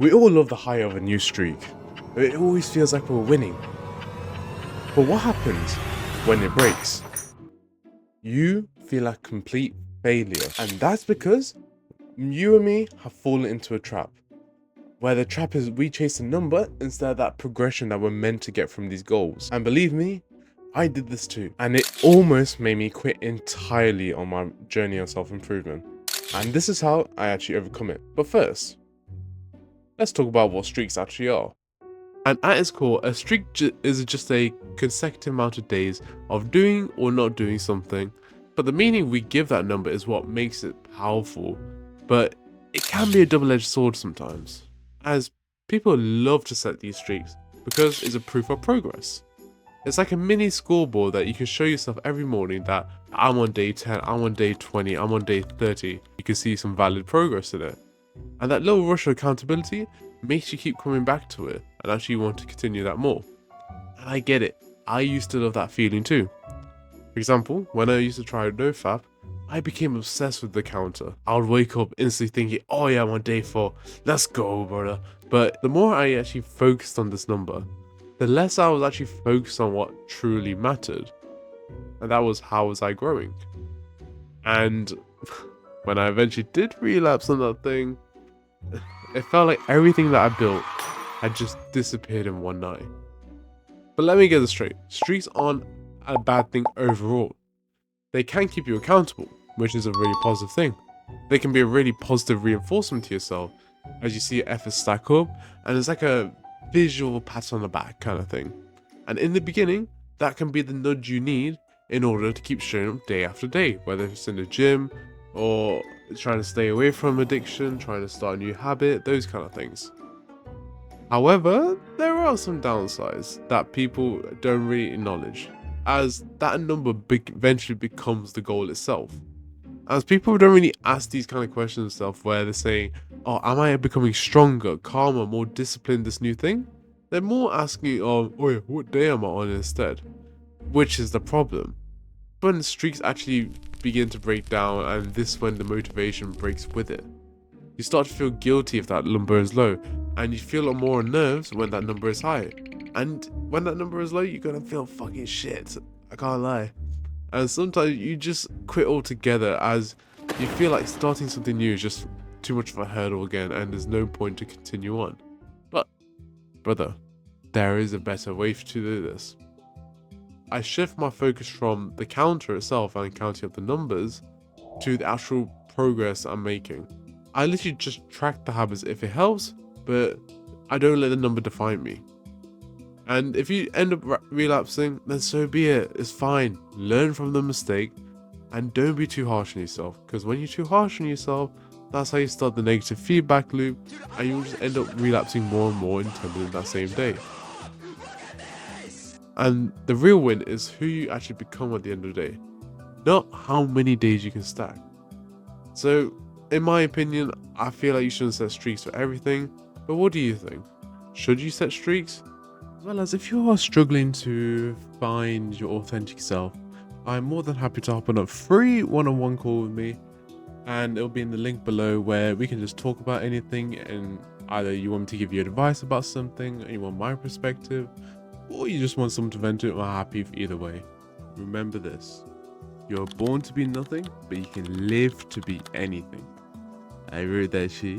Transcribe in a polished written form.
We all love the high of a new streak. It always feels like we're winning. But what happens when it breaks? You feel like complete failure. And that's because you and me have fallen into a trap. Where the trap is we chase a number instead of that progression that we're meant to get from these goals. And believe me, I did this too. And it almost made me quit entirely on my journey of self-improvement. And this is how I actually overcome it. But first, let's talk about what streaks actually are. And at its core, a streak is just a consecutive amount of days of doing or not doing something. But the meaning we give that number is what makes it powerful. But it can be a double-edged sword sometimes, as people love to set these streaks because it's a proof of progress. It's like a mini scoreboard that you can show yourself every morning that I'm on day 10, I'm on day 20, I'm on day 30. You can see some valid progress in it. And that little rush of accountability makes you keep coming back to it and actually want to continue that more. And I get it. I used to love that feeling too. For example, when I used to try NoFap, I became obsessed with the counter. I would wake up instantly thinking, oh yeah, I'm on day 4. Let's go, brother. But the more I actually focused on this number, the less I was actually focused on what truly mattered. And that was how was I growing. And when I eventually did relapse on that thing, it felt like everything that I built had just disappeared in one night. But let me get this straight. Streaks aren't a bad thing overall. They can keep you accountable, which is a really positive thing. They can be a really positive reinforcement to yourself as you see your efforts stack up, and it's like a visual pat on the back kind of thing. And in the beginning, that can be the nudge you need in order to keep showing up day after day, whether it's in the gym or trying to stay away from addiction, trying to start a new habit, those kind of things. However, there are some downsides that people don't really acknowledge, as that number eventually becomes the goal itself. As people don't really ask these kind of questions themselves, where they're saying, oh, am I becoming stronger, calmer, more disciplined, this new thing? They're more asking, oh yeah, what day am I on instead? Which is the problem. When streaks actually begin to break down, and this is when the motivation breaks with it. You start to feel guilty if that number is low, and you feel a lot more on nerves when that number is high. And when that number is low, you're gonna feel fucking shit. I can't lie. And sometimes you just quit altogether as you feel like starting something new is just too much of a hurdle again, and there's no point to continue on. But, brother, there is a better way to do this. I shift my focus from the counter itself and counting up the numbers to the actual progress I'm making. I literally just track the habits if it helps, but I don't let the number define me. And if you end up relapsing, then so be it. It's fine. Learn from the mistake and don't be too harsh on yourself, because when you're too harsh on yourself, that's how you start the negative feedback loop, and you'll just end up relapsing more and more in terms of that same day. And the real win is who you actually become at the end of the day, not how many days you can stack. So, in my opinion, I feel like you shouldn't set streaks for everything, but what do you think? Should you set streaks? As well as if you are struggling to find your authentic self, I'm more than happy to hop on a free one-on-one call with me, and it'll be in the link below where we can just talk about anything, and either you want me to give you advice about something, or you want my perspective, or you just want someone to vent to. I'm happy for either way. Remember this: you're born to be nothing, but you can live to be anything. I wrote that shit.